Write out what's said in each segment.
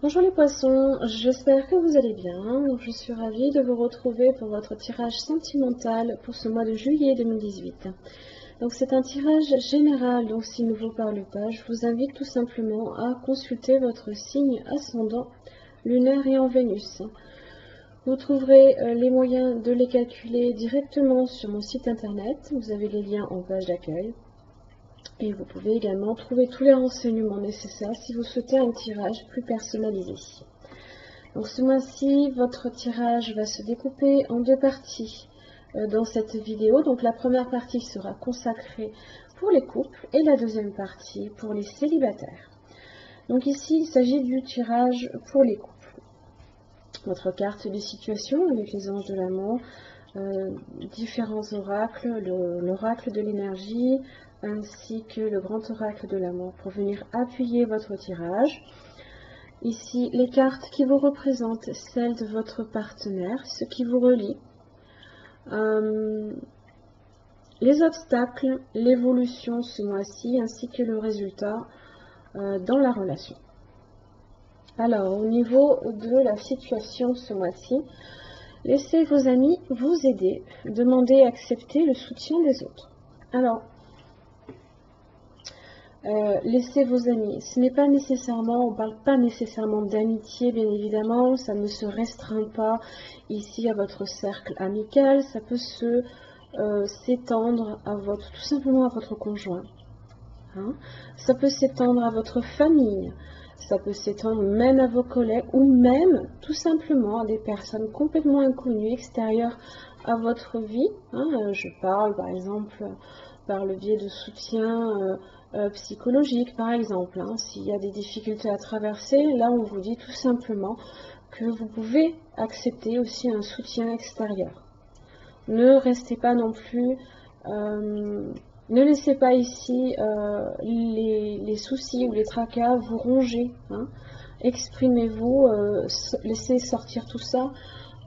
Bonjour les poissons, j'espère que vous allez bien. Donc, je suis ravie de vous retrouver pour votre tirage sentimental pour ce mois de juillet 2018. Donc c'est un tirage général, donc s'il ne vous parle pas, je vous invite tout simplement à consulter votre signe ascendant, lunaire et en Vénus. Vous trouverez les moyens de les calculer directement sur mon site internet, vous avez les liens en page d'accueil. Et vous pouvez également trouver tous les renseignements nécessaires si vous souhaitez un tirage plus personnalisé. Donc ce mois-ci, votre tirage va se découper en deux parties dans cette vidéo. Donc la première partie sera consacrée pour les couples et la deuxième partie pour les célibataires. Donc ici, il s'agit du tirage pour les couples. Votre carte de situation avec les anges de l'amour, différents oracles, l'oracle de l'énergie, ainsi que le grand oracle de l'amour pour venir appuyer votre tirage. Ici, les cartes qui vous représentent, celles de votre partenaire, ce qui vous relie, les obstacles, l'évolution ce mois-ci, ainsi que le résultat dans la relation. Alors, au niveau de la situation ce mois-ci, laissez vos amis vous aider, demandez et acceptez le soutien des autres. Alors, laissez vos amis. Ce n'est pas nécessairement, on ne parle pas nécessairement d'amitié, bien évidemment, ça ne se restreint pas ici à votre cercle amical, ça peut s'étendre à votre, tout simplement à votre conjoint. Hein. Ça peut s'étendre à votre famille, ça peut s'étendre même à vos collègues ou même tout simplement à des personnes complètement inconnues, extérieures à votre vie. Hein. Je parle par exemple par le biais de soutien psychologique par exemple. Hein. S'il y a des difficultés à traverser, là on vous dit tout simplement que vous pouvez accepter aussi un soutien extérieur. Ne restez pas non plus, ne laissez pas ici les soucis ou les tracas vous ronger. Hein. Exprimez-vous, laissez sortir tout ça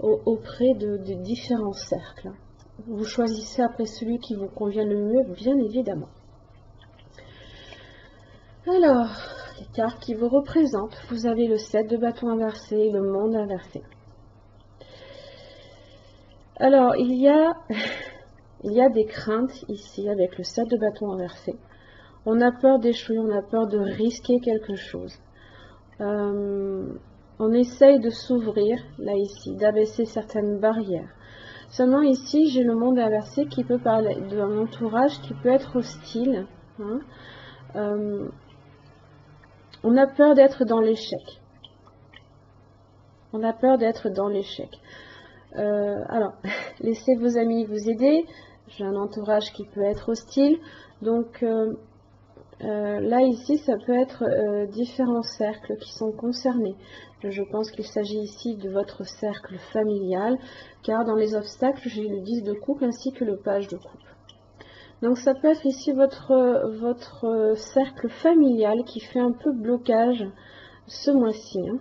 auprès de différents cercles. Vous choisissez après celui qui vous convient le mieux, bien évidemment. Alors, les cartes qui vous représentent, vous avez le 7 de bâton inversé et le monde inversé. Alors, il y a des craintes ici avec le 7 de bâton inversé. On a peur d'échouer, on a peur de risquer quelque chose. On essaye de s'ouvrir, là ici, d'abaisser certaines barrières. Seulement ici, j'ai le monde inversé qui peut parler d'un entourage qui peut être hostile. Hein. On a peur d'être dans l'échec. On a peur d'être dans l'échec. Alors, laissez vos amis vous aider. J'ai un entourage qui peut être hostile. Donc, là, ici, ça peut être différents cercles qui sont concernés. Je pense qu'il s'agit ici de votre cercle familial, car dans les obstacles, j'ai le 10 de coupe ainsi que le page de coupe. Donc, ça peut être ici votre cercle familial qui fait un peu blocage ce mois-ci. Hein.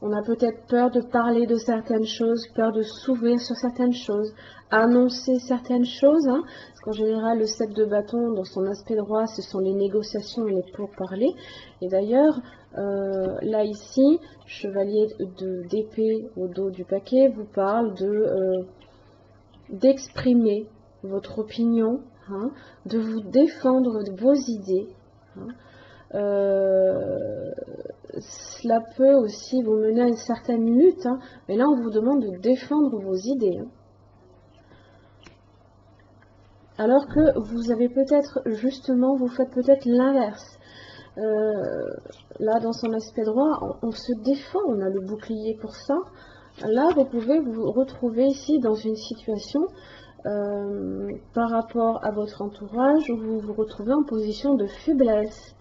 On a peut-être peur de parler de certaines choses, peur de s'ouvrir sur certaines choses, annoncer certaines choses, hein, parce qu'en général, le 7 de bâton, dans son aspect droit, ce sont les négociations et les pourparlers. Et d'ailleurs, là ici, chevalier d'épée au dos du paquet vous parle d'exprimer votre opinion, hein, de vous défendre de vos idées. Hein. Cela peut aussi vous mener à une certaine lutte, hein, mais là on vous demande de défendre vos idées. Hein. Alors que vous avez peut-être, justement, vous faites peut-être l'inverse. Là dans son aspect droit, on se défend, on a le bouclier pour ça. Là vous pouvez vous retrouver ici dans une situation par rapport à votre entourage où vous vous retrouvez en position de faiblesse.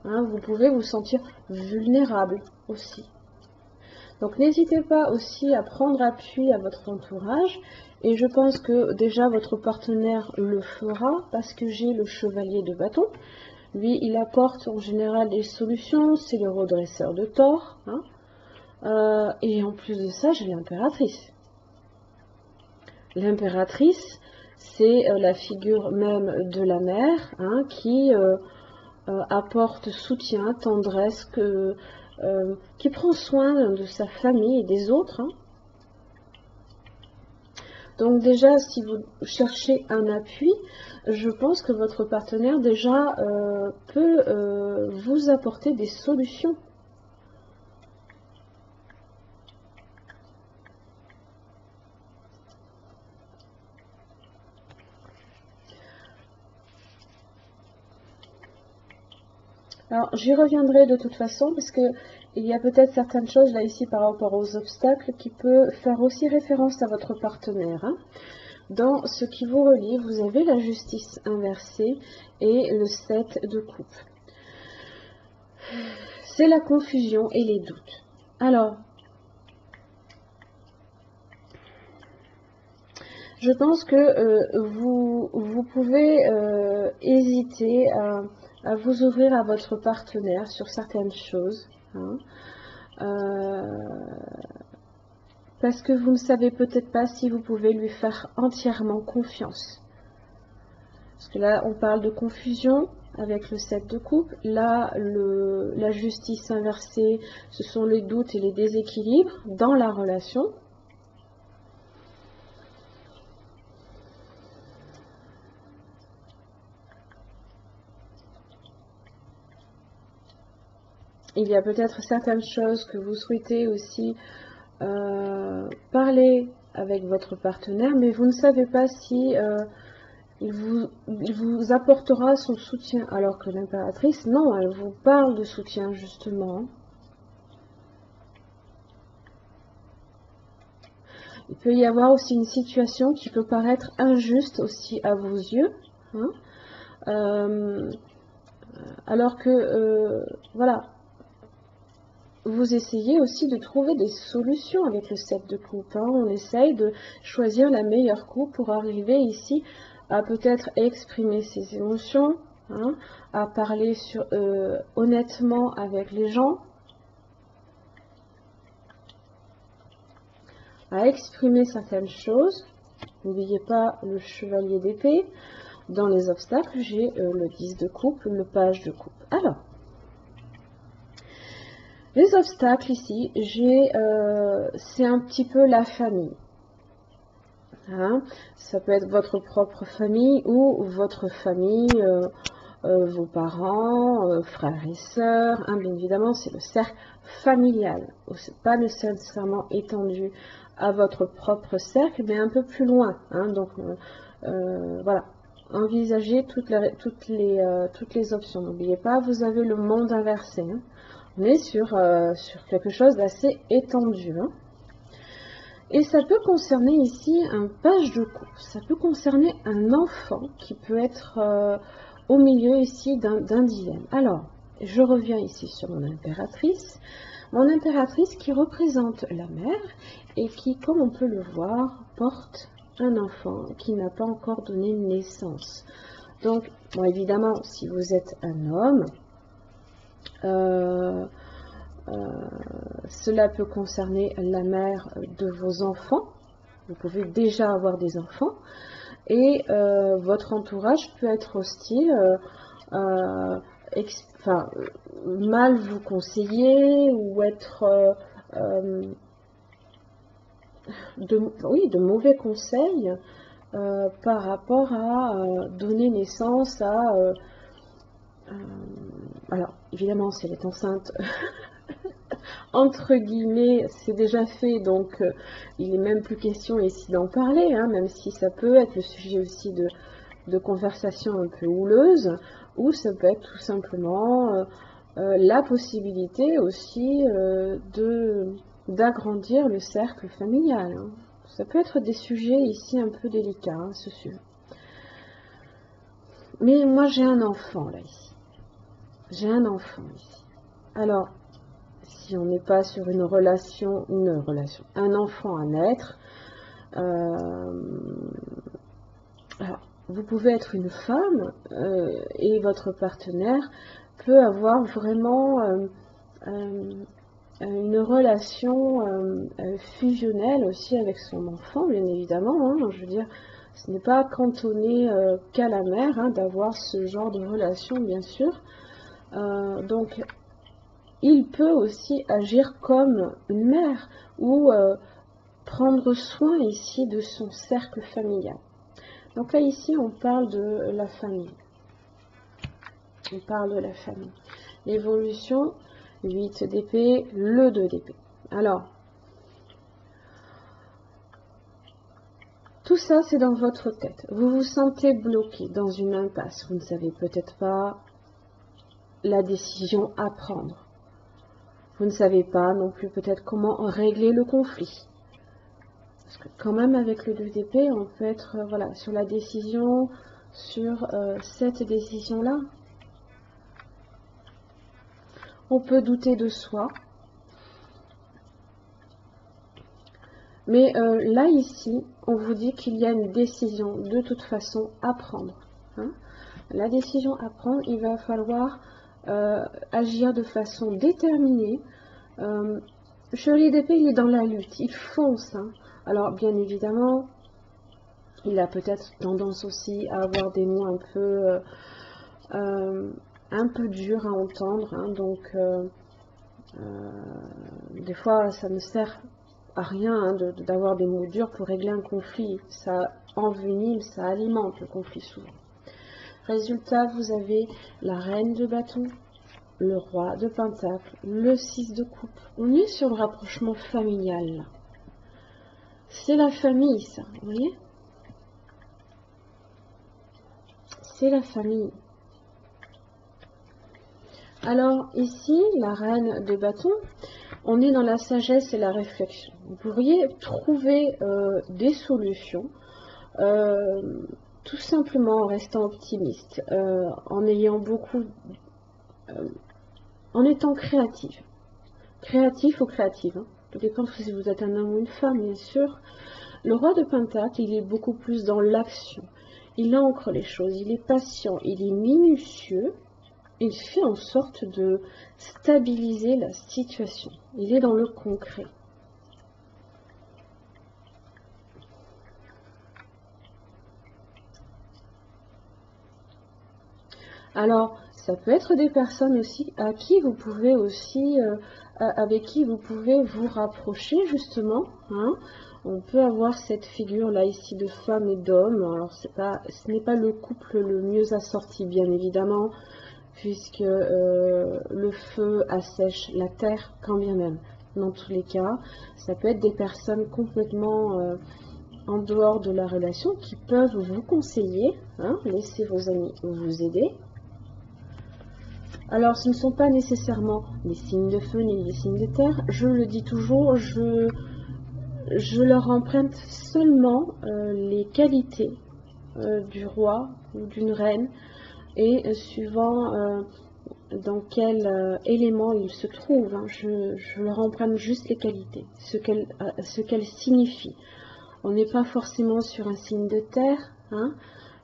Hein, vous pouvez vous sentir vulnérable aussi. Donc n'hésitez pas aussi à prendre appui à votre entourage. Et je pense que déjà votre partenaire le fera parce que j'ai le chevalier de bâton. Lui, il apporte en général des solutions. C'est le redresseur de tort. Hein. Et en plus de ça, j'ai l'impératrice. L'impératrice, c'est la figure même de la mère hein, qui apporte soutien, tendresse, qui prend soin de sa famille et des autres, hein. Donc déjà, si vous cherchez un appui, je pense que votre partenaire déjà peut vous apporter des solutions. Alors, j'y reviendrai de toute façon, parce que il y a peut-être certaines choses là ici par rapport aux obstacles qui peut faire aussi référence à votre partenaire, hein. Dans ce qui vous relie, vous avez la justice inversée et le 7 de coupe. C'est la confusion et les doutes. Alors, je pense que vous pouvez hésiter à vous ouvrir à votre partenaire sur certaines choses, hein, parce que vous ne savez peut-être pas si vous pouvez lui faire entièrement confiance. Parce que là, on parle de confusion avec le 7 de coupe. Là, la justice inversée, ce sont les doutes et les déséquilibres dans la relation. Il y a peut-être certaines choses que vous souhaitez aussi parler avec votre partenaire, mais vous ne savez pas si il vous apportera son soutien, alors que l'impératrice, non, elle vous parle de soutien justement. Il peut y avoir aussi une situation qui peut paraître injuste aussi à vos yeux, hein, alors que, voilà, vous essayez aussi de trouver des solutions avec le 7 de coupe, hein. On essaye de choisir la meilleure coupe pour arriver ici à peut-être exprimer ses émotions, hein, à parler honnêtement avec les gens, à exprimer certaines choses. N'oubliez pas le chevalier d'épée. Dans les obstacles, j'ai le 10 de coupe, le page de coupe. Alors, les obstacles ici, c'est un petit peu la famille. Hein, ça peut être votre propre famille ou votre famille, vos parents, frères et sœurs, hein, bien évidemment, c'est le cercle familial. C'est pas nécessairement étendu à votre propre cercle, mais un peu plus loin. Hein, donc, voilà. Envisagez toutes les options. N'oubliez pas, vous avez le monde inversé. Hein. On est sur quelque chose d'assez étendu. Hein. Et ça peut concerner ici un page de coupe. Ça peut concerner un enfant qui peut être au milieu ici d'un dilemme. Alors, je reviens ici sur mon impératrice. Mon impératrice qui représente la mère et qui, comme on peut le voir, porte un enfant qui n'a pas encore donné naissance. Donc, bon, évidemment, si vous êtes un homme, cela peut concerner la mère de vos enfants. Vous pouvez déjà avoir des enfants. Et votre entourage peut être hostile, mal vous conseiller ou être de mauvais conseils par rapport à donner naissance à... alors, évidemment, si elle est enceinte, entre guillemets, c'est déjà fait, donc il n'est même plus question ici d'en parler, hein, même si ça peut être le sujet aussi de conversation un peu houleuse, ou ça peut être tout simplement la possibilité aussi d'agrandir le cercle familial. Hein. Ça peut être des sujets ici un peu délicats, hein, ce sujet. Mais moi j'ai un enfant là ici. J'ai un enfant ici. Alors, si on n'est pas sur une relation, un enfant à naître, alors, vous pouvez être une femme et votre partenaire peut avoir vraiment une relation fusionnelle aussi avec son enfant, bien évidemment. Hein, je veux dire, ce n'est pas cantonné qu'à la mère, hein, d'avoir ce genre de relation, bien sûr. Donc, il peut aussi agir comme une mère ou prendre soin ici de son cercle familial. Donc là, ici, on parle de la famille. On parle de la famille. L'évolution, 8 d'épée, le 2 d'épée. Alors, tout ça, c'est dans votre tête. Vous vous sentez bloqué dans une impasse. Vous ne savez peut-être pas la décision à prendre. Vous ne savez pas non plus peut-être comment régler le conflit. Parce que quand même, avec le 2 d'épée, on peut être voilà, sur la décision, sur cette décision-là. On peut douter de soi. Mais là, ici, on vous dit qu'il y a une décision de toute façon à prendre. Hein. La décision à prendre, il va falloir agir de façon déterminée. Le chevalier d'épée, il est dans la lutte, il fonce. Hein. Alors, bien évidemment, il a peut-être tendance aussi à avoir des mots un peu durs à entendre. Hein. Donc, des fois, ça ne sert à rien hein, d'avoir des mots durs pour régler un conflit. Ça envenime, ça alimente le conflit souvent. Résultat, vous avez la reine de bâton, le roi de pentacle, le 6 de coupe. On est sur le rapprochement familial là. C'est la famille ça, vous voyez? C'est la famille. Alors ici, la reine de bâton, on est dans la sagesse et la réflexion. Vous pourriez trouver des solutions, tout simplement en restant optimiste, en ayant beaucoup, en étant créatif. Créatif ou créative, hein. Tout dépend si vous êtes un homme ou une femme, bien sûr. Le roi de pentacle, il est beaucoup plus dans l'action. Il ancre les choses, il est patient, il est minutieux. Il fait en sorte de stabiliser la situation. Il est dans le concret. Alors, ça peut être des personnes aussi à qui vous pouvez aussi, avec qui vous pouvez vous rapprocher justement. Hein. On peut avoir cette figure là ici de femme et d'homme. Alors, ce n'est pas le couple le mieux assorti, bien évidemment, puisque le feu assèche la terre quand bien même. Dans tous les cas, ça peut être des personnes complètement en dehors de la relation qui peuvent vous conseiller, hein, laisser vos amis vous aider. Alors, ce ne sont pas nécessairement les signes de feu ni les signes de terre. Je le dis toujours, je leur emprunte seulement les qualités du roi ou d'une reine et suivant dans quel élément il se trouve, hein, je leur emprunte juste les qualités, ce qu'elles signifient. On n'est pas forcément sur un signe de terre, hein.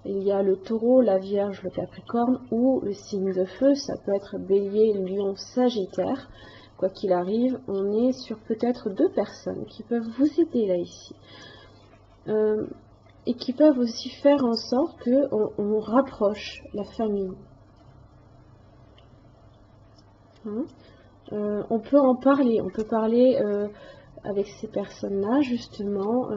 Il y a le taureau, la vierge, le capricorne, ou le signe de feu, ça peut être bélier, lion, sagittaire. Quoi qu'il arrive, on est sur peut-être 2 personnes qui peuvent vous aider là ici. Et qui peuvent aussi faire en sorte qu'on rapproche la famille. Hein. On peut en parler, on peut parler avec ces personnes-là, justement,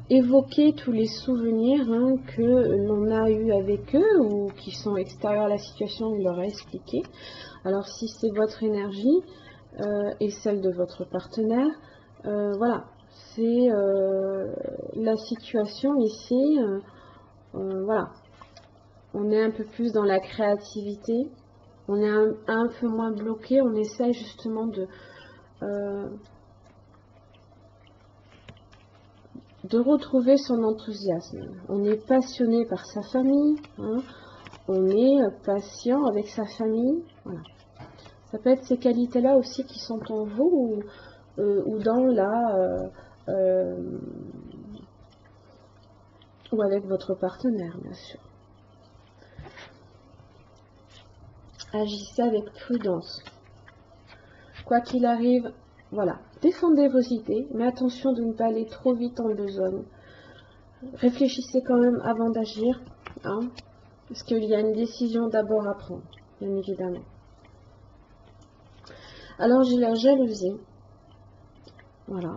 évoquer tous les souvenirs hein, que l'on a eu avec eux ou qui sont extérieurs à la situation, il leur a expliqué. Alors si c'est votre énergie et celle de votre partenaire, voilà, c'est la situation ici, voilà, on est un peu plus dans la créativité, on est un peu moins bloqué, on essaie justement de retrouver son enthousiasme. On est passionné par sa famille, hein, on est patient avec sa famille, voilà. Ça peut être ces qualités-là aussi qui sont en vous ou dans la... ou avec votre partenaire, bien sûr. Agissez avec prudence. Quoi qu'il arrive, voilà, défendez vos idées, mais attention de ne pas aller trop vite en besogne. Réfléchissez quand même avant d'agir. Hein. Parce qu'il y a une décision d'abord à prendre, bien évidemment. Alors j'ai la jalousie. Voilà.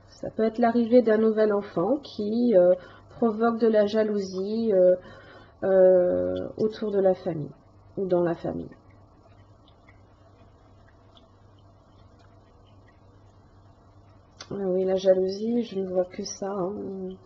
Ça peut être l'arrivée d'un nouvel enfant qui provoque de la jalousie autour de la famille ou dans la famille. Ah oui, la jalousie, je ne vois que ça. Hein.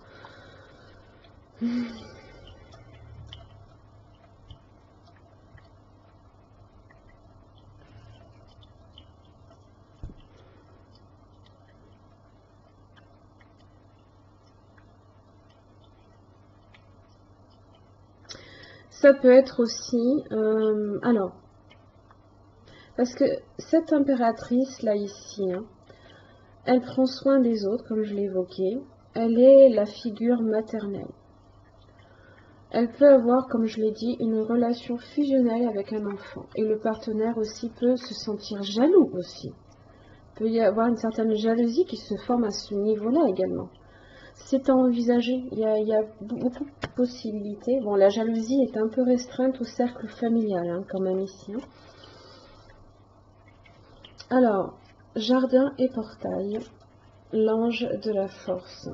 Ça peut être aussi, alors, parce que cette impératrice là ici, hein, elle prend soin des autres, comme je l'ai évoqué, elle est la figure maternelle. Elle peut avoir, comme je l'ai dit, une relation fusionnelle avec un enfant. Et le partenaire aussi peut se sentir jaloux aussi. Il peut y avoir une certaine jalousie qui se forme à ce niveau-là également. C'est à envisager, il y a beaucoup de possibilités. Bon, la jalousie est un peu restreinte au cercle familial, hein, quand même ici. Hein. Alors, jardin et portail, l'ange de la force.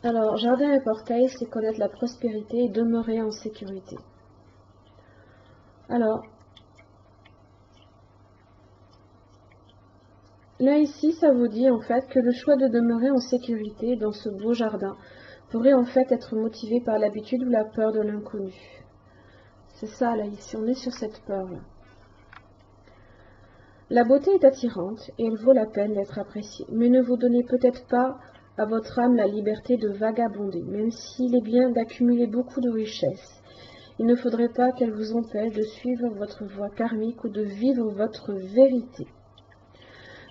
Alors, jardin et portail, c'est connaître la prospérité et demeurer en sécurité. Alors, là ici, ça vous dit en fait que le choix de demeurer en sécurité dans ce beau jardin pourrait en fait être motivé par l'habitude ou la peur de l'inconnu. C'est ça là ici, on est sur cette peur-là. La beauté est attirante et elle vaut la peine d'être appréciée, mais ne vous donnez peut-être pas à votre âme la liberté de vagabonder, même s'il est bien d'accumuler beaucoup de richesses. Il ne faudrait pas qu'elle vous empêche de suivre votre voie karmique ou de vivre votre vérité.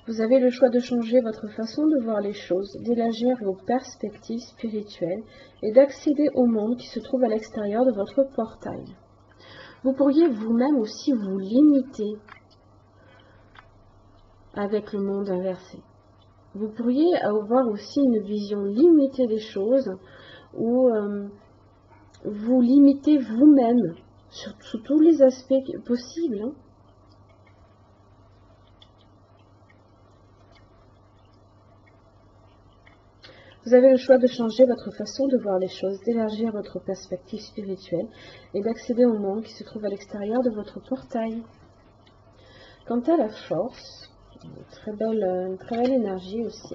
Vous avez le choix de changer votre façon de voir les choses, d'élargir vos perspectives spirituelles et d'accéder au monde qui se trouve à l'extérieur de votre portail. Vous pourriez vous-même aussi vous limiter avec le monde inversé. Vous pourriez avoir aussi une vision limitée des choses où vous limitez vous-même sous tous les aspects possibles. Hein. Vous avez le choix de changer votre façon de voir les choses, d'élargir votre perspective spirituelle et d'accéder au monde qui se trouve à l'extérieur de votre portail. Quant à la force, une très belle énergie aussi,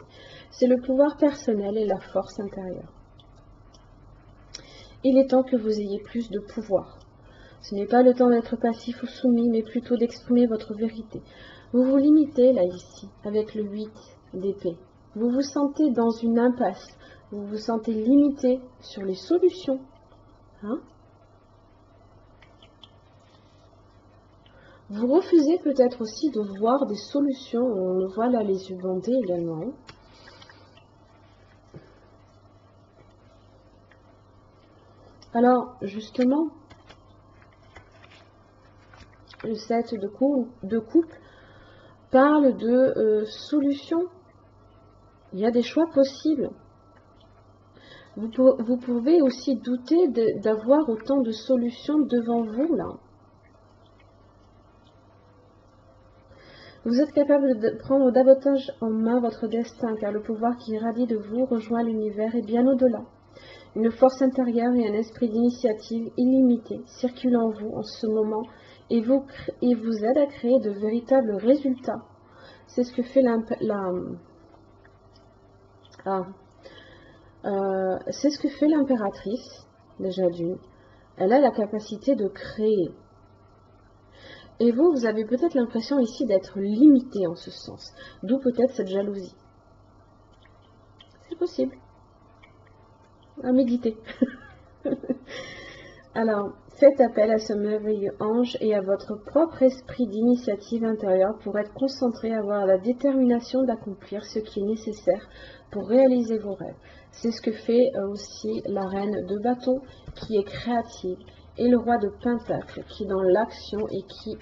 c'est le pouvoir personnel et la force intérieure. Il est temps que vous ayez plus de pouvoir. Ce n'est pas le temps d'être passif ou soumis, mais plutôt d'exprimer votre vérité. Vous vous limitez là ici, avec le 8 d'épée. Vous vous sentez dans une impasse. Vous vous sentez limité sur les solutions. Hein? Vous refusez peut-être aussi de voir des solutions. On le voit là, les yeux bandés également. Alors, justement, le 7 de couple parle de solutions. Il y a des choix possibles. Vous pouvez aussi douter d'avoir autant de solutions devant vous, là. Vous êtes capable de prendre davantage en main votre destin, car le pouvoir qui irradie de vous rejoint l'univers et bien au-delà. Une force intérieure et un esprit d'initiative illimité circulent en vous en ce moment et vous aident à créer de véritables résultats. C'est ce que fait c'est ce que fait l'impératrice, déjà d'une. Elle a la capacité de créer. Et vous avez peut-être l'impression ici d'être limité en ce sens, d'où peut-être cette jalousie. C'est possible. À méditer. Alors, faites appel à ce merveilleux ange et à votre propre esprit d'initiative intérieure pour être concentré, avoir la détermination d'accomplir ce qui est nécessaire pour réaliser vos rêves. C'est ce que fait aussi la reine de bâton qui est créative et le roi de pentacle qui est dans l'action et qui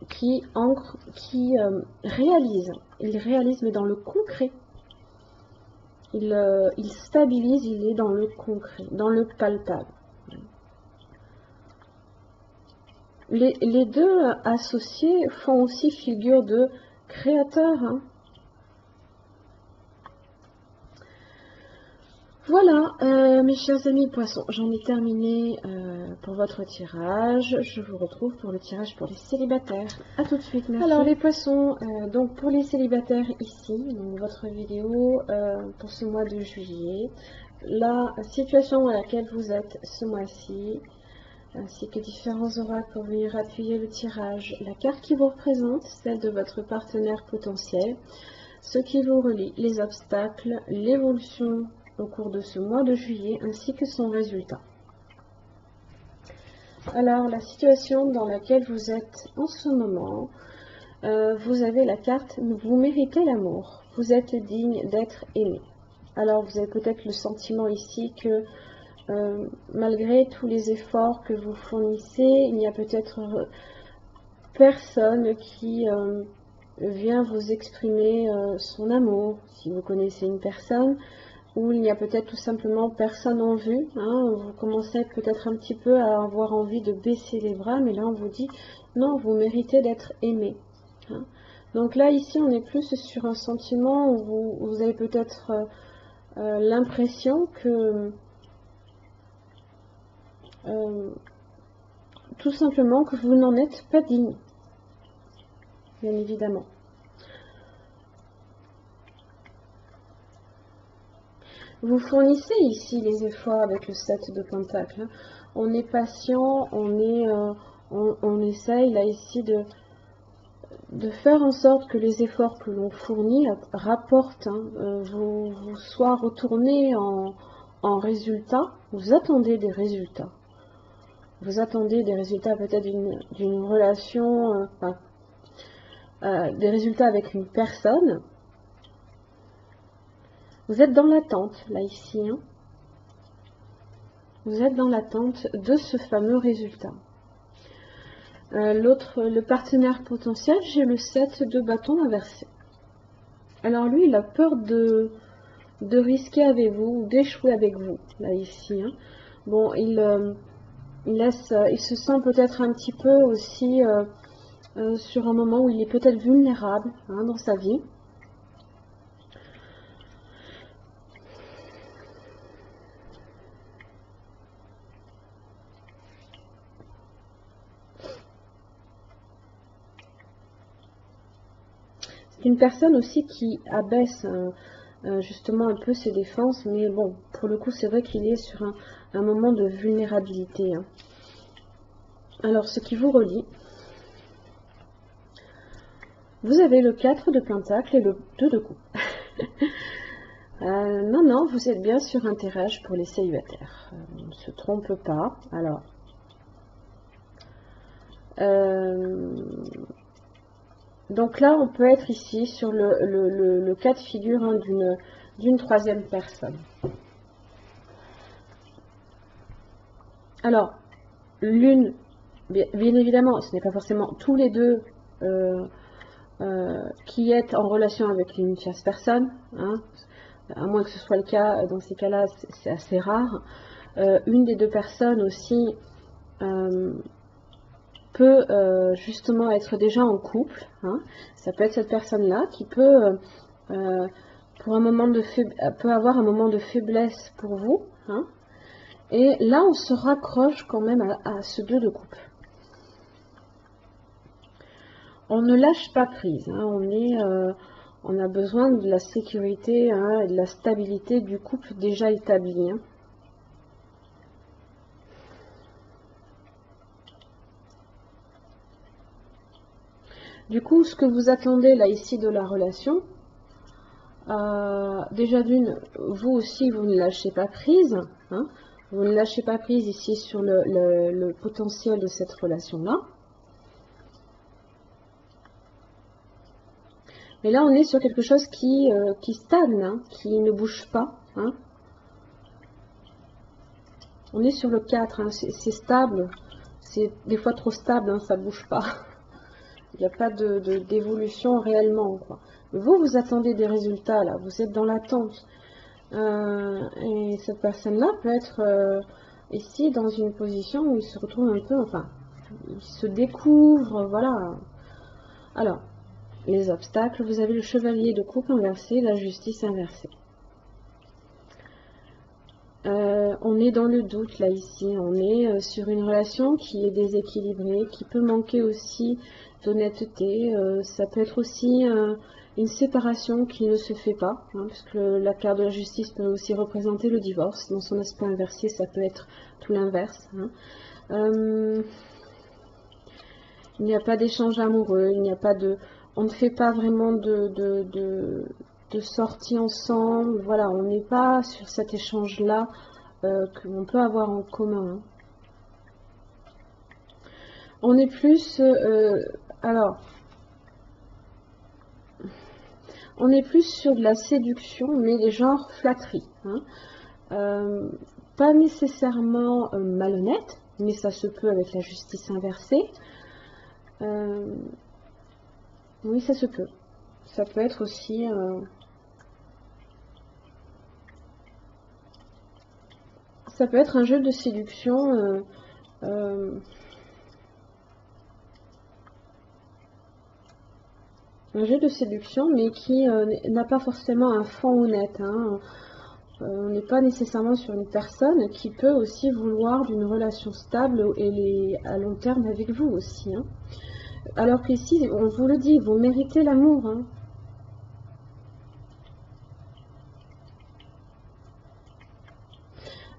qui ancre, qui réalise. Il réalise, mais dans le concret. Il stabilise, il est dans le concret, dans le palpable. Les deux associés font aussi figure de créateur. Hein. Voilà, mes chers amis poissons, j'en ai terminé pour votre tirage. Je vous retrouve pour le tirage pour les célibataires. A tout de suite, merci. Alors les poissons, donc pour les célibataires ici, donc votre vidéo pour ce mois de juillet, la situation à laquelle vous êtes ce mois-ci, ainsi que différents oracles pour venir appuyer le tirage. La carte qui vous représente, celle de votre partenaire potentiel, ce qui vous relie, les obstacles, l'évolution au cours de ce mois de juillet, ainsi que son résultat. Alors, la situation dans laquelle vous êtes en ce moment, vous avez la carte « Vous méritez l'amour, vous êtes digne d'être aimé ». Alors, vous avez peut-être le sentiment ici que malgré tous les efforts que vous fournissez, il n'y a peut-être personne qui vient vous exprimer son amour. Si vous connaissez une personne, ou il n'y a peut-être tout simplement personne en vue, hein, vous commencez peut-être un petit peu à avoir envie de baisser les bras, mais là on vous dit non, vous méritez d'être aimé. Hein. Donc là ici on est plus sur un sentiment où vous avez peut-être l'impression que tout simplement que vous n'en êtes pas digne, bien évidemment. Vous fournissez ici les efforts avec le 7 de Pentacle. On est patient, on essaye là ici de faire en sorte que les efforts que l'on fournit rapportent, hein, vous soient retournés en résultats. Vous attendez des résultats. Vous attendez des résultats peut-être d'une relation, des résultats avec une personne. Vous êtes dans l'attente, là, ici. Hein. Vous êtes dans l'attente de ce fameux résultat. Le partenaire potentiel, j'ai le 7 de bâton inversé. Alors lui, il a peur de risquer avec vous, ou d'échouer avec vous, là, ici. Hein. Bon, il se sent peut-être un petit peu aussi sur un moment où il est peut-être vulnérable hein, dans sa vie. C'est une personne aussi qui abaisse justement un peu ses défenses, mais bon, pour le coup, c'est vrai qu'il est sur un moment de vulnérabilité. Hein. Alors, ce qui vous relie, vous avez le 4 de Pentacle et le 2 de coupe. Non, vous êtes bien sur un tirage pour les célibataires. On ne se trompe pas. Alors, donc là, on peut être ici sur le cas de figure hein, d'une troisième personne. Alors, l'une, bien évidemment, ce n'est pas forcément tous les deux qui est en relation avec une tierce personne, hein, à moins que ce soit le cas, dans ces cas-là, c'est assez rare. Une des deux personnes aussi peut justement être déjà en couple. Hein. Ça peut être cette personne-là qui peut, pour un moment peut avoir un moment de faiblesse pour vous. Hein. Et là, on se raccroche quand même à ce 2 de coupe. On ne lâche pas prise. Hein. On a besoin de la sécurité hein, et de la stabilité du couple déjà établi. Hein. Du coup, ce que vous attendez là ici de la relation, déjà d'une, vous aussi, vous ne lâchez pas prise. Hein. Vous ne lâchez pas prise ici sur le potentiel de cette relation-là. Mais là, on est sur quelque chose qui stagne, hein, qui ne bouge pas. Hein. On est sur le 4, hein, c'est stable. C'est des fois trop stable, hein, ça ne bouge pas. Il n'y a pas d'évolution réellement, quoi. Vous, vous attendez des résultats, là. Vous êtes dans l'attente. Et cette personne-là peut être ici dans une position où il se retrouve un peu, enfin, il se découvre, voilà. Alors, les obstacles, vous avez le chevalier de coupe inversé, la justice inversée. On est dans le doute là ici, on est sur une relation qui est déséquilibrée, qui peut manquer aussi d'honnêteté, ça peut être aussi une séparation qui ne se fait pas, hein, puisque la carte de la justice peut aussi représenter le divorce, dans son aspect inversé ça peut être tout l'inverse. Hein. Il n'y a pas d'échange amoureux, il n'y a pas de... On ne fait pas vraiment de sortie ensemble, voilà, on n'est pas sur cet échange-là qu'on peut avoir en commun. On est plus... alors, on est plus sur de la séduction, mais des genres flatterie. Hein. Pas nécessairement malhonnête, mais ça se peut avec la justice inversée. Oui, ça se peut. Ça peut être aussi... ça peut être un jeu de séduction... un jeu de séduction, mais qui n'a pas forcément un fond honnête. Hein. On n'est pas nécessairement sur une personne qui peut aussi vouloir d'une relation stable et à long terme avec vous aussi. Hein. Alors qu'ici, on vous le dit, vous méritez l'amour. Hein.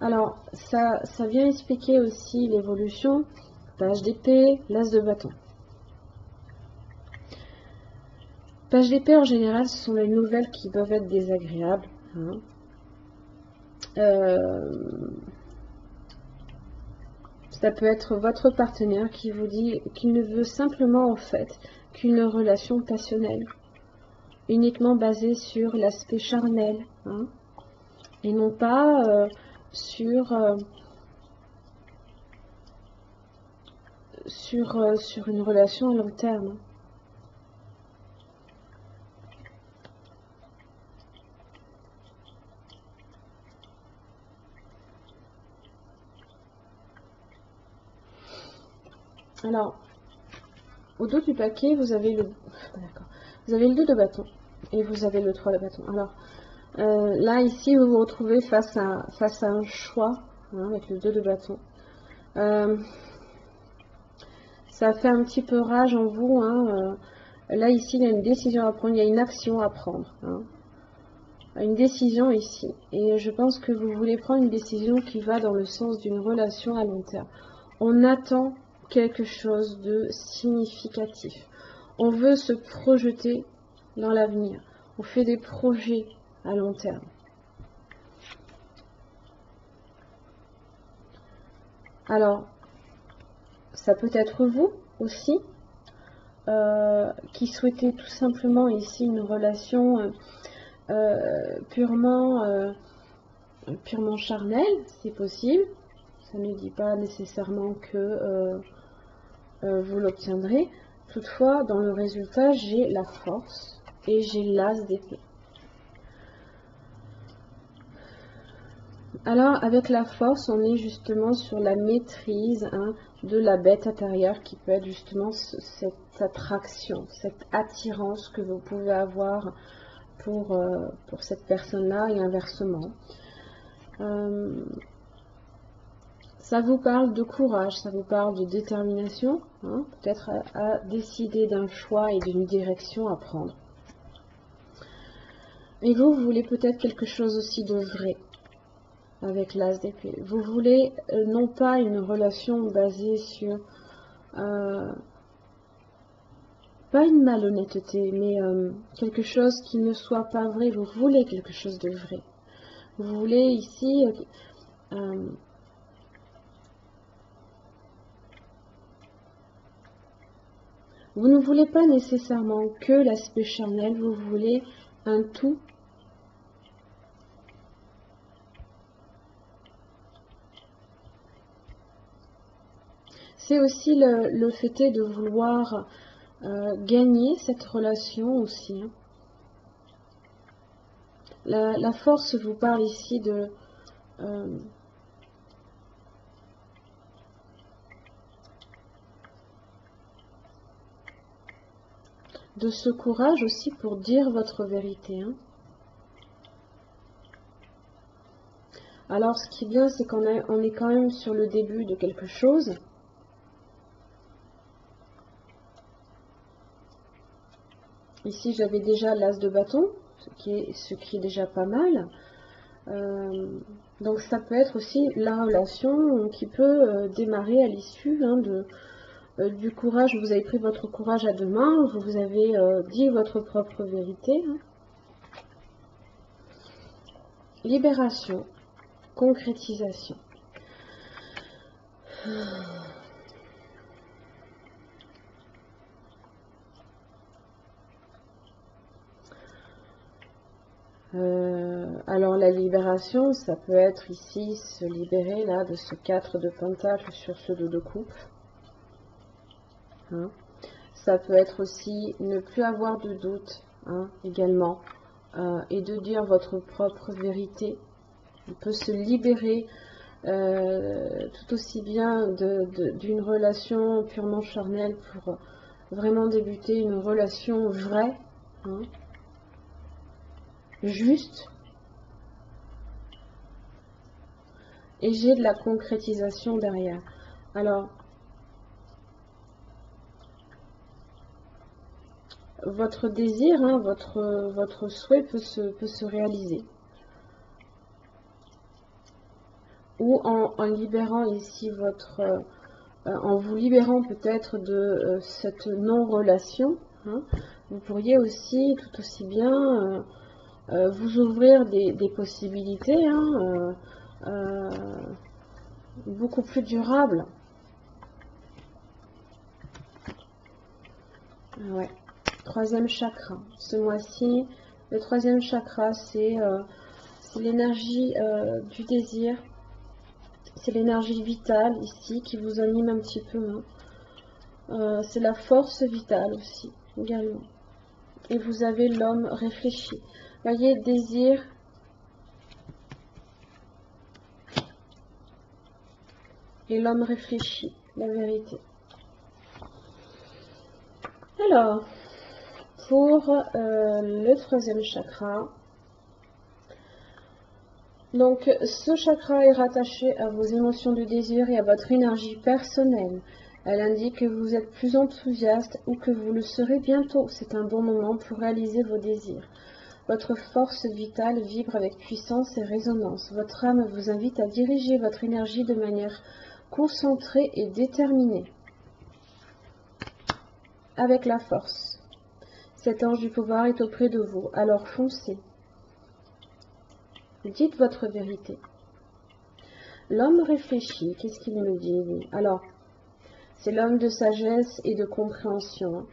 Alors, ça vient expliquer aussi l'évolution, page d'épée, l'as de bâton. Page d'épée, en général, ce sont les nouvelles qui peuvent être désagréables. Hein. Ça peut être votre partenaire qui vous dit qu'il ne veut simplement en fait qu'une relation passionnelle, uniquement basée sur l'aspect charnel, hein, et non pas sur une relation à long terme. Alors, au dos du paquet, vous avez le 2 de bâton et vous avez le 3 de bâton. Alors, là, ici, vous vous retrouvez face à un choix, hein, avec le 2 de bâton. Ça fait un petit peu rage en vous. Hein, là, ici, il y a une décision à prendre, il y a une action à prendre. Hein, une décision ici. Et je pense que vous voulez prendre une décision qui va dans le sens d'une relation à long terme. On attend quelque chose de significatif. On veut se projeter dans l'avenir. On fait des projets à long terme. Alors, ça peut être vous aussi, qui souhaitez tout simplement ici une relation purement charnelle, c'est possible. Ça ne dit pas nécessairement que vous l'obtiendrez. Toutefois, dans le résultat, j'ai la force et j'ai l'as d'épée. Alors, avec la force, on est justement sur la maîtrise, hein, de la bête intérieure qui peut être justement cette attraction, cette attirance que vous pouvez avoir pour cette personne-là et inversement. Ça vous parle de courage, ça vous parle de détermination, hein, peut-être à décider d'un choix et d'une direction à prendre. Et vous voulez peut-être quelque chose aussi de vrai avec l'as d'épée. Vous voulez non pas une relation basée sur pas une malhonnêteté, mais quelque chose qui ne soit pas vrai. Vous voulez quelque chose de vrai. Vous voulez ici vous ne voulez pas nécessairement que l'aspect charnel, vous voulez un tout. C'est aussi le fait de vouloir gagner cette relation aussi. Hein. La force vous parle ici de ce courage aussi pour dire votre vérité. Hein. Alors, ce qui est bien, c'est qu'on est quand même sur le début de quelque chose. Ici, j'avais déjà l'as de bâton, ce qui est déjà pas mal. Donc, ça peut être aussi la relation qui peut démarrer à l'issue hein, du courage. Vous avez pris votre courage à deux mains, vous avez dit votre propre vérité. Hein. Libération, concrétisation. Alors la libération, ça peut être ici se libérer là de ce 4 de pentacle sur ce 2 de coupe. Hein. Ça peut être aussi ne plus avoir de doute hein, également et de dire votre propre vérité. On peut se libérer tout aussi bien d'une relation purement charnelle pour vraiment débuter une relation vraie, hein, juste. Et j'ai de la concrétisation derrière. Alors, votre désir, hein, votre souhait peut se réaliser. Ou en libérant ici en vous libérant peut-être de cette non-relation, hein, vous pourriez aussi tout aussi bien vous ouvrir des possibilités hein, beaucoup plus durables. Ouais. Troisième chakra. Ce mois-ci, le troisième chakra, c'est l'énergie du désir. C'est l'énergie vitale ici qui vous anime un petit peu. Hein. C'est la force vitale aussi, également. Et vous avez l'homme réfléchi. Voyez, désir. Et l'homme réfléchi, la vérité. Alors, pour le troisième chakra, donc ce chakra est rattaché à vos émotions de désir et à votre énergie personnelle. Elle indique que vous êtes plus enthousiaste ou que vous le serez bientôt. C'est un bon moment pour réaliser vos désirs. Votre force vitale vibre avec puissance et résonance. Votre âme vous invite à diriger votre énergie de manière concentrée et déterminée. Avec la force. Cet ange du pouvoir est auprès de vous, alors foncez. Dites votre vérité. L'homme réfléchit, qu'est-ce qu'il me dit lui? Alors, c'est l'homme de sagesse et de compréhension.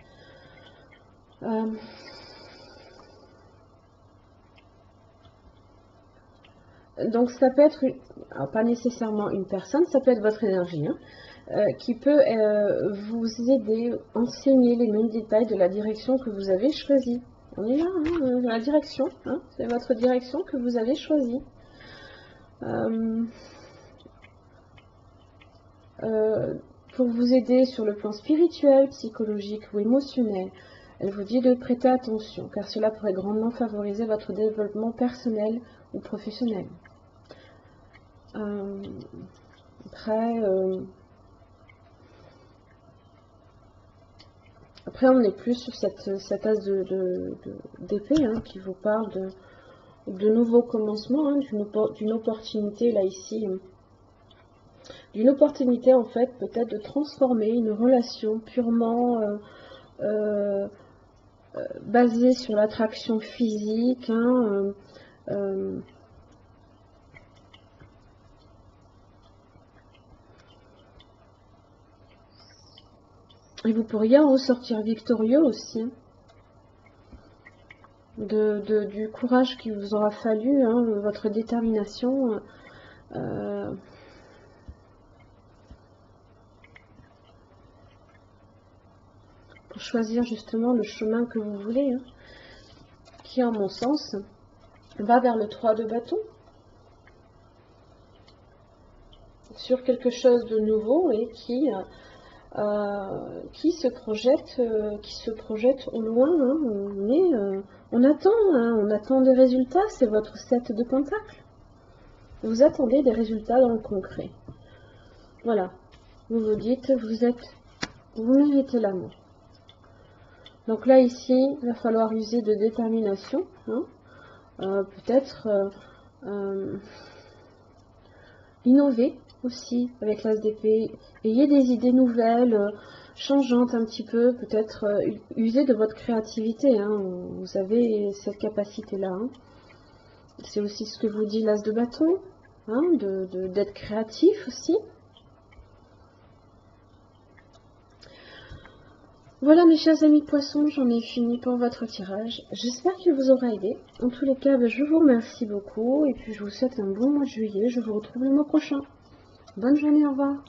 Donc ça peut être, alors pas nécessairement une personne, ça peut être votre énergie, hein, qui peut vous aider, enseigner les mêmes détails de la direction que vous avez choisie. On est là, hein, la direction, hein, c'est votre direction que vous avez choisie. Pour vous aider sur le plan spirituel, psychologique ou émotionnel, elle vous dit de prêter attention, car cela pourrait grandement favoriser votre développement personnel ou professionnel. Après, on est plus sur cette as d'épée hein, qui vous parle de nouveaux commencements, hein, d'une opportunité là ici, d'une opportunité en fait peut-être de transformer une relation purement basée sur l'attraction physique, hein, et vous pourriez en ressortir victorieux aussi, hein, du courage qu'il vous aura fallu, hein, votre détermination. Pour choisir justement le chemin que vous voulez, hein, qui, en mon sens, va vers le 3 de bâton, sur quelque chose de nouveau et qui se projette au loin. Hein. On attend des résultats, c'est votre 7 de pentacle. Vous attendez des résultats dans le concret. Voilà, vous vous dites, vous méritez l'amour. Donc là, ici, il va falloir user de détermination, hein. Peut-être innover aussi avec l'as d'épée, ayez des idées nouvelles, changeantes un petit peu, peut-être user de votre créativité, hein. Vous avez cette capacité-là. Hein. C'est aussi ce que vous dit l'as de bâton, hein, d'être créatif aussi. Voilà mes chers amis poissons, j'en ai fini pour votre tirage. J'espère qu'il vous aura aidé. En tous les cas, je vous remercie beaucoup et puis je vous souhaite un bon mois de juillet. Je vous retrouve le mois prochain. Bonne journée, au revoir.